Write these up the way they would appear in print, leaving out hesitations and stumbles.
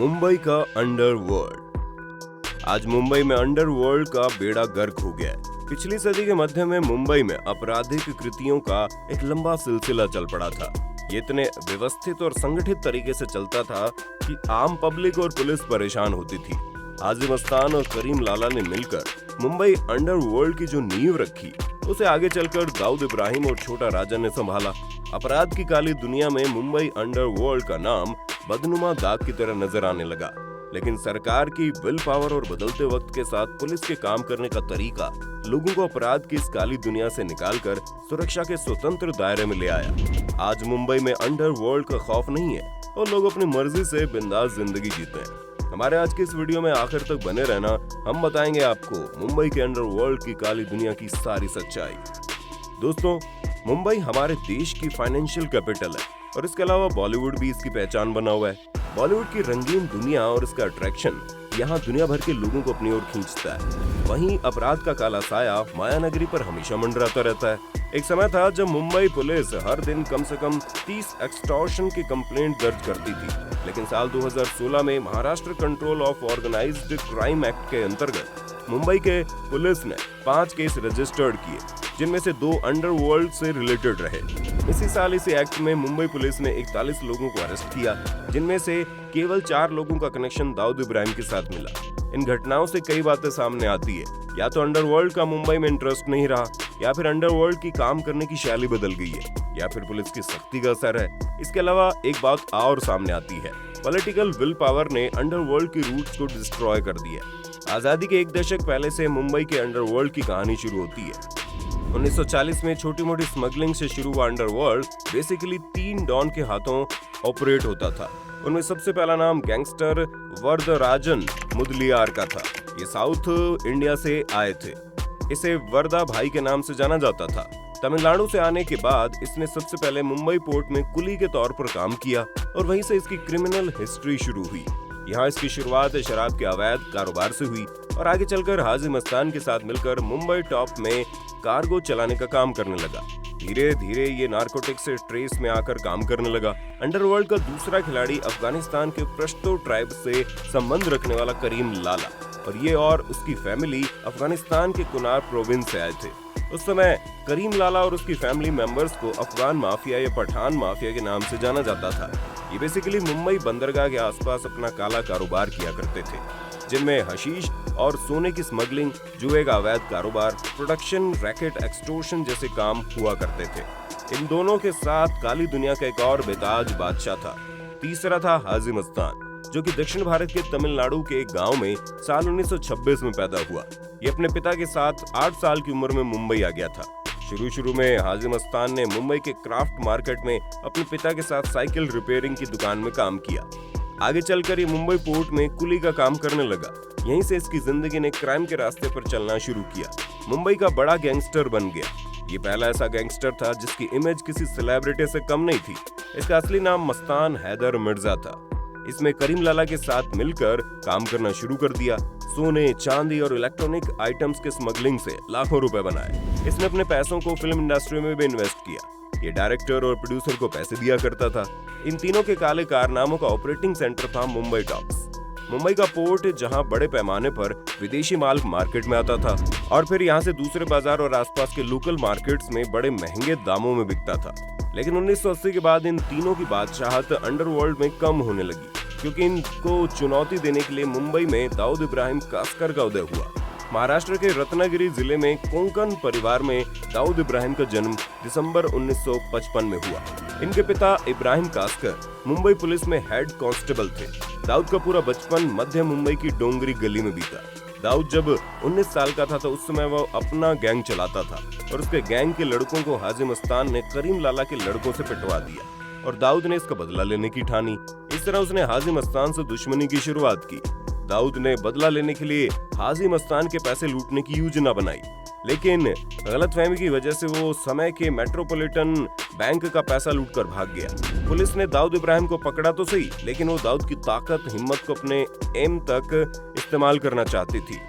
मुंबई का अंडरवर्ल्ड। आज मुंबई में अंडरवर्ल्ड का बेड़ा गर्क हो गया है। पिछली सदी के मध्य में मुंबई में आपराधिक कृतियों का एक लंबा सिलसिला चल पड़ा था। ये इतने व्यवस्थित और संगठित तरीके से चलता था कि आम पब्लिक और पुलिस परेशान होती थी। हाजी मस्तान और करीम लाला ने मिलकर मुंबई अंडरवर्ल्ड की जो नींव रखी, उसे आगे चलकर दाऊद इब्राहिम और छोटा राजन ने संभाला। अपराध की काली दुनिया में मुंबई अंडरवर्ल्ड का नाम बदनुमा दाग की तरह नजर आने लगा। लेकिन सरकार की विल पावर और बदलते वक्त के साथ पुलिस के काम करने का तरीका लोगों को अपराध की इस काली दुनिया से निकालकर सुरक्षा के स्वतंत्र दायरे में ले आया। आज मुंबई में अंडरवर्ल्ड का खौफ नहीं है और लोग अपनी मर्जी से बिंदास जिंदगी जीते हैं। हमारे आज के इस वीडियो में आखिर तक बने रहना, हम बताएंगे आपको मुंबई के अंडरवर्ल्ड की काली दुनिया की सारी सच्चाई। दोस्तों, मुंबई हमारे देश की फाइनेंशियल कैपिटल है और इसके अलावा बॉलीवुड भी इसकी पहचान बना हुआ है। बॉलीवुड की रंगीन दुनिया और इसका अट्रैक्शन यहाँ दुनिया भर के लोगों को अपनी ओर खींचता है। वहीं अपराध का काला साया माया नगरी पर हमेशा मंडराता रहता है। एक समय था जब मुंबई पुलिस हर दिन कम से कम 30 एक्सटॉर्शन की कंप्लेंट दर्ज करती थी, लेकिन साल 2016 में Maharashtra control of organised crime act के अंतर्गत मुंबई के पुलिस ने 5 केस रजिस्टर्ड किए, जिनमें से 2 अंडरवर्ल्ड से रिलेटेड रहे। इसी साल इस एक्ट में मुंबई पुलिस ने 41 लोगों को अरेस्ट किया, जिनमें से केवल 4 लोगों का कनेक्शन दाऊद इब्राहिम के साथ मिला। इन घटनाओं से कई बातें सामने आती है, या तो अंडरवर्ल्ड का मुंबई में इंटरेस्ट नहीं रहा, या फिर अंडरवर्ल्ड की काम करने की शैली बदल गई है, या फिर पुलिस की सख्ती का असर है। इसके अलावा एक बात और सामने आती है, पॉलिटिकल विल पावर ने अंडरवर्ल्ड की रूट्स को डिस्ट्रॉय कर दिया। आजादी के 1 दशक पहले से मुंबई के अंडरवर्ल्ड की कहानी शुरू होती है। 1940 में छोटी मोटी स्मगलिंग से शुरू हुआ अंडरवर्ल्ड बेसिकली 3 डॉन के हाथों ऑपरेट होता था। उनमें सबसे पहला नाम गैंगस्टर वरदराजन मुदलियार का था। ये साउथ इंडिया से आए थे। इसे वरदा भाई के नाम से जाना जाता था। तमिलनाडु से आने के बाद इसने सबसे पहले मुंबई पोर्ट में कुली के तौर पर काम किया और वहीं से इसकी क्रिमिनल हिस्ट्री शुरू हुई। यहाँ इसकी शुरुआत शराब के अवैध कारोबार से हुई और आगे चलकर हाजी मस्तान के साथ मिलकर मुंबई टॉप में कार्गो चलाने का काम करने लगा। धीरे धीरे ये नारकोटिक्स से ट्रेस में आकर काम करने लगा। अंडरवर्ल्ड का दूसरा खिलाड़ी अफगानिस्तान के पश्तो ट्राइब से संबंध रखने वाला करीम लाला, और ये और उसकी फैमिली अफगानिस्तान के कुनार प्रोविंस से आए थे। उस समय करीम लाला और उसकी फैमिली मेंबर्स को अफगान माफिया या पठान माफिया के नाम से जाना जाता था। ये बेसिकली मुंबई बंदरगाह के आसपास अपना काला कारोबार किया करते थे, जिनमें हशीश और सोने की स्मगलिंग, जुए का अवैध कारोबार, प्रोडक्शन, रैकेट, एक्सटोर्शन जैसे काम हुआ करते थे। इन दोनों के साथ काली दुनिया का एक और बेताज बादशाह था। तीसरा था हाजी मस्तान, जो कि दक्षिण भारत के तमिलनाडु के एक गांव में साल 1926 में पैदा हुआ। ये अपने पिता के साथ 8 साल की उम्र में मुंबई आ गया था। शुरू में हाजी मस्तान ने मुंबई के क्राफ्ट मार्केट में अपने पिता के साथ साइकिल रिपेयरिंग की दुकान में काम किया। आगे चलकर ये मुंबई पोर्ट में कुली का काम करने लगा। यहीं से इसकी जिंदगी ने क्राइम के रास्ते पर चलना शुरू किया। मुंबई का बड़ा गैंगस्टर बन गया। ये पहला ऐसा गैंगस्टर था जिसकी इमेज किसी सेलिब्रिटी से कम नहीं थी। इसका असली नाम मस्तान हैदर मिर्जा था। इसमें करीम लाला के साथ मिलकर काम करना शुरू कर दिया। सोने, चांदी और इलेक्ट्रॉनिक आइटम्स के स्मगलिंग से लाखों रुपए बनाए। इसने अपने पैसों को फिल्म इंडस्ट्री में भी इन्वेस्ट किया। ये डायरेक्टर और प्रोड्यूसर को पैसे दिया करता था। इन तीनों के काले कारनामों का ऑपरेटिंग सेंटर था मुंबई डॉक्स, मुंबई का पोर्ट, जहां बड़े पैमाने पर विदेशी माल मार्केट में आता था और फिर यहां से दूसरे बाजार और आसपास के लोकल मार्केट्स में बड़े महंगे दामों में बिकता था। लेकिन 1980 के बाद इन तीनों की बादशाहत अंडरवर्ल्ड में कम होने लगी, क्योंकि इनको चुनौती देने के लिए मुंबई में दाऊद इब्राहिम कास्कर का उदय हुआ। महाराष्ट्र के रत्नागिरी जिले में कोंकण परिवार में दाऊद इब्राहिम का जन्म दिसंबर 1955 में हुआ। इनके पिता इब्राहिम कास्कर मुंबई पुलिस में हेड कांस्टेबल थे। दाऊद का पूरा बचपन मध्य मुंबई की डोंगरी गली में बीता। दाऊद जब 19 साल का था तो उस समय वो अपना गैंग चलाता था और उसके गैंग के लड़कों को हाजी मस्तान ने करीम लाला के लड़कों से पिटवा दिया और दाऊद ने इसका बदला लेने की ठानी। इस तरह उसने हाजी मस्तान से दुश्मनी की शुरुआत की। दाऊद ने बदला लेने के लिए हाजी मस्तान के पैसे लूटने की योजना बनाई, लेकिन गलतफहमी की वजह से वो समय के मेट्रोपॉलिटन बैंक का पैसा लूटकर भाग गया। पुलिस ने दाऊद इब्राहिम को पकड़ा तो सही, लेकिन वो दाऊद की ताकत, हिम्मत को अपने एम तक इस्तेमाल करना चाहती थी।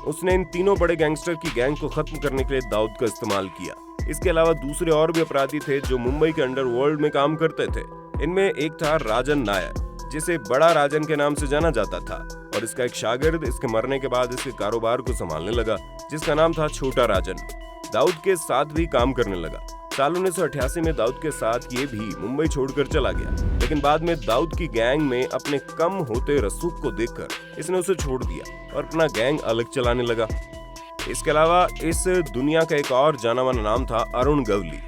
उसने इन तीनों बड़े गैंगस्टर की गैंग को खत्म करने के लिए दाऊद का इस्तेमाल किया। इसके अलावा दूसरे और भी अपराधी थे जो मुंबई के अंडरवर्ल्ड में काम करते थे। इनमें एक था राजन नायर, जिसे बड़ा राजन के नाम से जाना जाता था, और इसका एक शागिर्द इसके मरने के बाद इसके कारोबार को संभालने लगा, जिसका नाम था छोटा राजन। दाऊद के साथ भी काम करने लगा। साल 1988 में दाऊद के साथ ये भी मुंबई छोड़कर चला गया, लेकिन बाद में दाऊद की गैंग में अपने कम होते रसूख को देखकर इसने उसे छोड़ दिया और अपना गैंग अलग चलाने लगा। इसके अलावा इस दुनिया का एक और जाना माना नाम था अरुण गवली,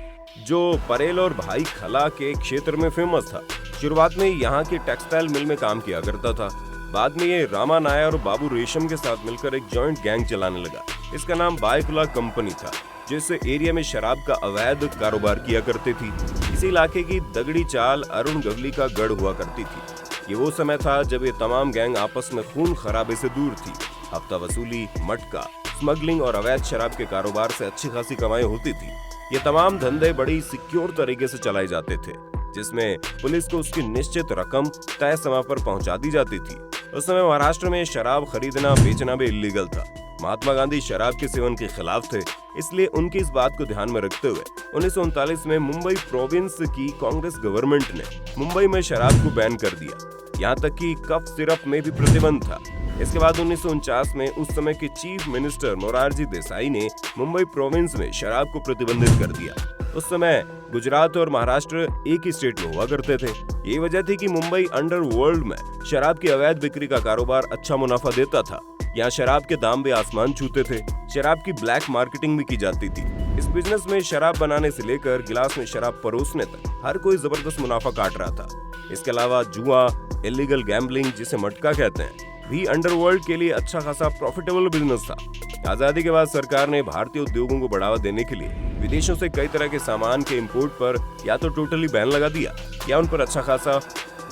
जो परेल और भाई खला के क्षेत्र में फेमस था। शुरुआत में यहाँ की टेक्सटाइल मिल में काम किया करता था। बाद में ये रामा नायर और बाबू रेशम के साथ मिलकर एक जॉइंट गैंग चलाने लगा। इसका नाम बायकुला कंपनी था, जो इस एरिया में शराब का अवैध कारोबार किया करती थी। इसी इलाके की दगड़ी चाल अरुण गवली का गढ़ हुआ करती थी। ये वो समय था जब ये तमाम गैंग आपस में खून खराबे से दूर थी। हफ्ता वसूली, मटका, स्मगलिंग और अवैध शराब के कारोबार से अच्छी खासी कमाई होती थी। ये तमाम धंधे बड़ी सिक्योर तरीके से चलाए जाते थे, जिसमें पुलिस को उसकी निश्चित रकम तय समय पर पहुंचा दी जाती थी। उस समय महाराष्ट्र में शराब खरीदना बेचना भी इलीगल था। महात्मा गांधी शराब के सेवन के खिलाफ थे, इसलिए उनकी इस बात को ध्यान में रखते हुए 1939 में मुंबई प्रोविंस की कांग्रेस गवर्नमेंट ने मुंबई में शराब को बैन कर दिया। यहाँ तक कि कफ सिरप में भी प्रतिबंध था। इसके बाद 1949 में उस समय के चीफ मिनिस्टर मोरारजी देसाई ने मुंबई प्रोविंस में शराब को प्रतिबंधित कर दिया। उस समय गुजरात और महाराष्ट्र एक ही स्टेट में हुआ करते थे। यही वजह थी कि मुंबई अंडरवर्ल्ड में शराब की अवैध बिक्री का कारोबार अच्छा मुनाफा देता था। यहाँ शराब के दाम भी आसमान छूते थे। शराब की ब्लैक मार्केटिंग भी की जाती थी। इस बिजनेस में शराब बनाने से लेकर गिलास में शराब परोसने तक हर कोई जबरदस्त मुनाफा काट रहा था। इसके अलावा जुआ, इलीगल गैम्बलिंग जिसे मटका कहते हैं, भी अंडरवर्ल्ड के लिए अच्छा खासा प्रॉफिटेबल बिजनेस था। आजादी के बाद सरकार ने भारतीय उद्योगों को बढ़ावा देने के लिए विदेशों से कई तरह के सामान के इंपोर्ट पर या तो टोटली बैन लगा दिया या उन पर अच्छा खासा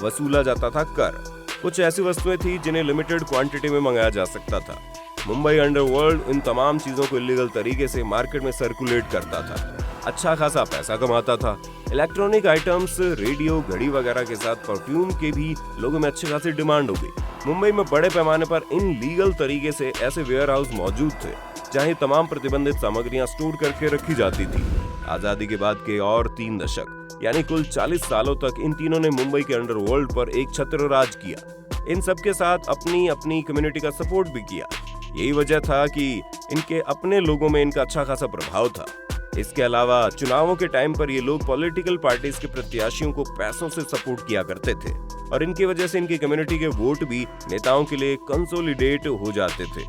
वसूला जाता था कर। कुछ ऐसी वस्तुएं थी जिन्हें लिमिटेड क्वांटिटी में मंगाया जा सकता था। मुंबई अंडरवर्ल्ड इन तमाम चीजों को इलीगल तरीके से मार्केट में सर्कुलेट करता था, अच्छा खासा पैसा कमाता था। इलेक्ट्रॉनिक आइटम्स, रेडियो, घड़ी वगैरह के साथ परफ्यूम के भी लोगों में अच्छी खासी डिमांड हो गई। मुंबई में बड़े पैमाने पर इन लीगल तरीके से ऐसे वेयर हाउस मौजूद थे जहां तमाम प्रतिबंधित सामग्रियां स्टोर करके रखी जाती थी। आजादी के बाद के और 3 दशक यानी कुल 40 सालों तक इन तीनों ने मुंबई के अंडरवर्ल्ड पर एक छत्र राज किया। इन सब के साथ अपनी अपनी कम्युनिटी का सपोर्ट भी किया। यही वजह था कि इनके अपने लोगों में इनका अच्छा खासा प्रभाव था। इसके अलावा चुनावों के टाइम पर ये लोग पॉलिटिकल पार्टीज के प्रत्याशियों को पैसों से सपोर्ट किया करते थे और इनकी वजह से इनकी कम्युनिटी के वोट भी नेताओं के लिए कंसोलिडेट हो जाते थे।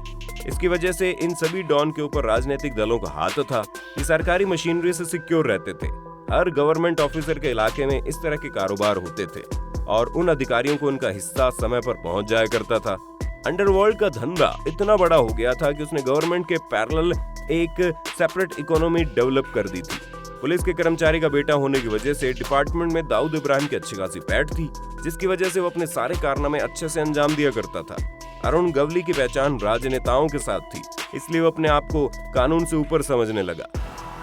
इसकी वजह से इन सभी डॉन के ऊपर राजनीतिक दलों का हाथ था। ये सरकारी मशीनरी से सिक्योर रहते थे। हर गवर्नमेंट ऑफिसर के इलाके में इस तरह के कारोबार होते थे और उन अधिकारियों को उनका हिस्सा समय पर पहुंच जाया करता था। अंडरवर्ल्ड का धंधा इतना बड़ा हो गया था कि उसने गवर्नमेंट के पैरेलल एक सेपरेट इकोनॉमी डेवलप कर दी थी। पुलिस के कर्मचारी का बेटा होने की वजह से डिपार्टमेंट में दाऊद इब्राहिम की अच्छी खासी पैठ थी, जिसकी वजह से वो अपने सारे कारनामे अच्छे से अंजाम दिया करता था। अरुण गवली की पहचान राजनेताओं के साथ थी, इसलिए वो अपने आप को कानून से ऊपर समझने लगा।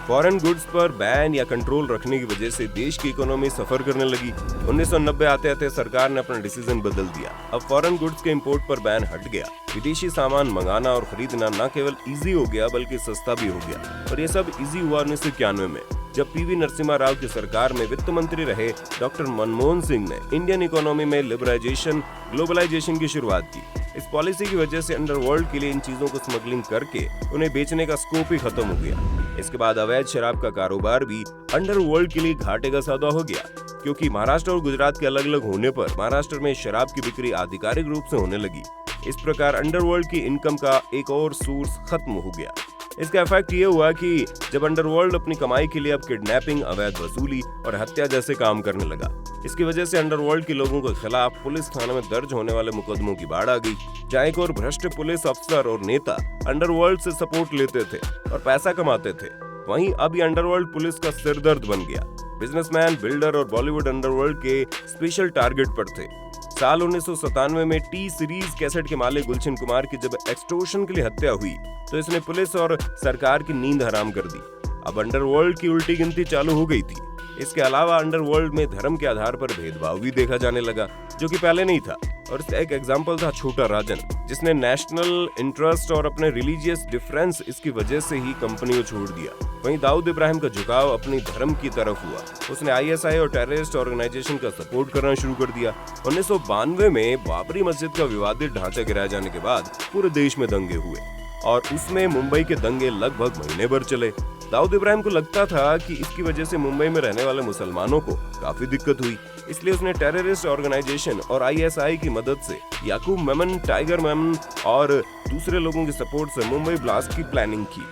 फॉरेन गुड्स पर बैन या कंट्रोल रखने की वजह से देश की इकोनॉमी सफर करने लगी। 1990 आते आते सरकार ने अपना डिसीजन बदल दिया। अब फॉरेन गुड्स के इंपोर्ट पर बैन हट गया। विदेशी सामान मंगाना और खरीदना न केवल इजी हो गया बल्कि सस्ता भी हो गया। और ये सब इजी हुआ 1991 में, जब पीवी नरसिम्हा राव की सरकार में वित्त मंत्री रहे डॉक्टर मनमोहन सिंह ने इंडियन इकोनॉमी में लिबरलाइजेशन, ग्लोबलाइजेशन की शुरुआत की। इस पॉलिसी की वजह से अंडरवर्ल्ड के लिए इन चीजों को स्मगलिंग करके उन्हें बेचने का स्कोप ही खत्म हो गया। इसके बाद अवैध शराब का कारोबार भी अंडरवर्ल्ड के लिए घाटे का सौदा हो गया, क्योंकि महाराष्ट्र और गुजरात के अलग अलग होने पर महाराष्ट्र में शराब की बिक्री आधिकारिक रूप से होने लगी। इस प्रकार अंडरवर्ल्ड की इनकम का एक और सोर्स खत्म हो गया। इसका इफेक्ट ये हुआ कि जब अंडरवर्ल्ड अपनी कमाई के लिए अब किडनैपिंग, अवैध वसूली और हत्या जैसे काम करने लगा, इसकी वजह से अंडरवर्ल्ड के लोगों के खिलाफ पुलिस थाने में दर्ज होने वाले मुकदमों की बाढ़ आ गई। जहाँ एक और भ्रष्ट पुलिस अफसर और नेता अंडरवर्ल्ड से सपोर्ट लेते थे और पैसा कमाते थे, वहीं अब ये अंडरवर्ल्ड पुलिस का सिरदर्द बन गया। बिजनेसमैन, बिल्डर और बॉलीवुड अंडरवर्ल्ड के स्पेशल टारगेट पर थे। साल 1997 में टी सीरीज कैसेट के मालिक गुलशन कुमार की जब एक्सटॉर्शन के लिए हत्या हुई तो इसने पुलिस और सरकार की नींद हराम कर दी। अब अंडरवर्ल्ड की उल्टी गिनती चालू हो गई थी। इसके अलावा अंडरवर्ल्ड में धर्म के आधार पर भेदभाव भी देखा जाने लगा, जो कि पहले नहीं था। और इसका एक एग्जाम्पल था छोटा राजन, जिसने नेशनल इंटरेस्ट और अपने रिलीजियस डिफरेंस इसकी वजह से ही कंपनी को छोड़ दिया। वहीं दाऊद इब्राहिम का झुकाव अपनी धर्म की तरफ हुआ। उसने ISI और टेररिस्ट ऑर्गेनाइजेशन का सपोर्ट करना शुरू कर दिया। 1992 में बाबरी मस्जिद का विवादित ढांचा गिराए जाने के बाद पूरे देश में दंगे हुए और उसमें मुंबई के दंगे लगभग महीने भर चले। दाऊद इब्राहिम को लगता था कि इसकी वजह से मुंबई में रहने वाले मुसलमानों को काफी दिक्कत हुई, इसलिए उसने टेररिस्ट ऑर्गेनाइजेशन और ISI की मदद से याकूब मेमन, टाइगर मेमन और दूसरे लोगों के सपोर्ट से मुंबई ब्लास्ट की प्लानिंग की।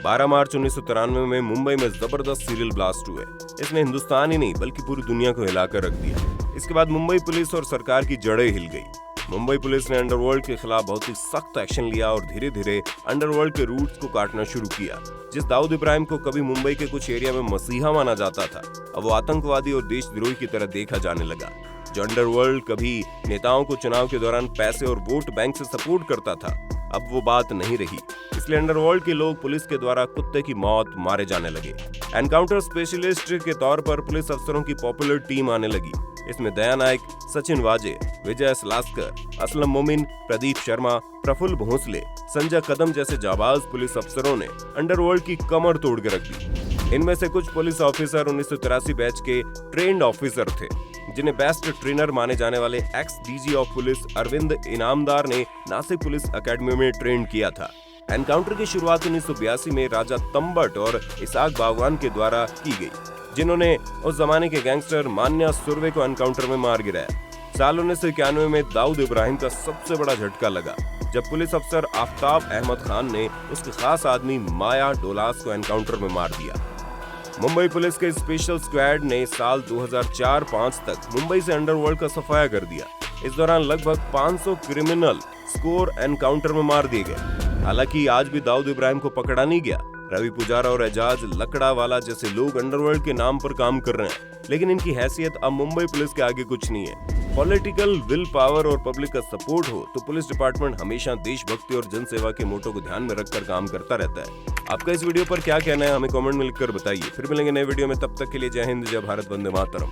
12 मार्च 1993 में मुंबई में जबरदस्त सीरियल ब्लास्ट हुए। इसने हिंदुस्तान ही नहीं बल्कि पूरी दुनिया को हिलाकर रख दिया। इसके बाद मुंबई पुलिस और सरकार की जड़ें हिल गई। मुंबई पुलिस ने अंडरवर्ल्ड के खिलाफ बहुत ही सख्त एक्शन लिया और धीरे धीरे अंडरवर्ल्ड के रूट्स को काटना शुरू किया। जिस दाऊद इब्राहिम को कभी मुंबई के कुछ एरिया में मसीहा माना जाता था, अब वो आतंकवादी और देशद्रोही की तरह देखा जाने लगा। जो अंडरवर्ल्ड कभी नेताओं को चुनाव के दौरान पैसे और वोट बैंक से सपोर्ट करता था, अब वो बात नहीं रही। इसलिए अंडरवर्ल्ड के लोग पुलिस के द्वारा कुत्ते की मौत मारे जाने लगे। एनकाउंटर स्पेशलिस्ट के तौर पर पुलिस अफसरों की पॉपुलर टीम आने लगी। इसमें दया नायक, सचिन वाजे, विजय सलास्कर, असलम मोमिन, प्रदीप शर्मा, प्रफुल्ल भोंसले, संजय कदम जैसे जाबाज पुलिस अफसरों ने अंडरवर्ल्ड की कमर तोड़ के रख दी। इनमें से कुछ पुलिस ऑफिसर 1983 बैच के ट्रेंड ऑफिसर थे, जिन्हें बेस्ट ट्रेनर माने जाने वाले ex DG of police Arvind Inamdar ने नासिक पुलिस एकेडमी में ट्रेन किया था। एनकाउंटर की शुरुआत 1982 में राजा तंबट और इसाक बागवान के द्वारा की गई, जिन्होंने उस जमाने के गैंगस्टर मान्या सुर्वे को एनकाउंटर में मार गिराया। साल 1991 में दाऊद इब्राहिम का सबसे बड़ा झटका लगा जब पुलिस अफसर आफ्ताब अहमद खान ने उसके खास आदमी माया डोलास को एनकाउंटर में मार दिया। मुंबई पुलिस के स्पेशल स्क्वाड ने साल 2004-05 तक मुंबई से अंडरवर्ल्ड का सफाया कर दिया। इस दौरान लगभग 500 क्रिमिनल स्कोर एनकाउंटर में मार दिए गए। हालांकि आज भी दाऊद इब्राहिम को पकड़ा नहीं गया। रवि पुजारा और एजाज लकड़ावाला जैसे लोग अंडरवर्ल्ड के नाम पर काम कर रहे हैं, लेकिन इनकी हैसियत अब मुंबई पुलिस के आगे कुछ नहीं है। पॉलिटिकल विल पावर और पब्लिक का सपोर्ट हो तो पुलिस डिपार्टमेंट हमेशा देशभक्ति और जनसेवा के मोटो को ध्यान में रखकर काम करता रहता है। आपका इस वीडियो पर क्या कहना है, हमें कमेंट में लिखकर बताइए। फिर मिलेंगे नए वीडियो में, तब तक के लिए जय हिंद, जय भारत, वंदे मातरम।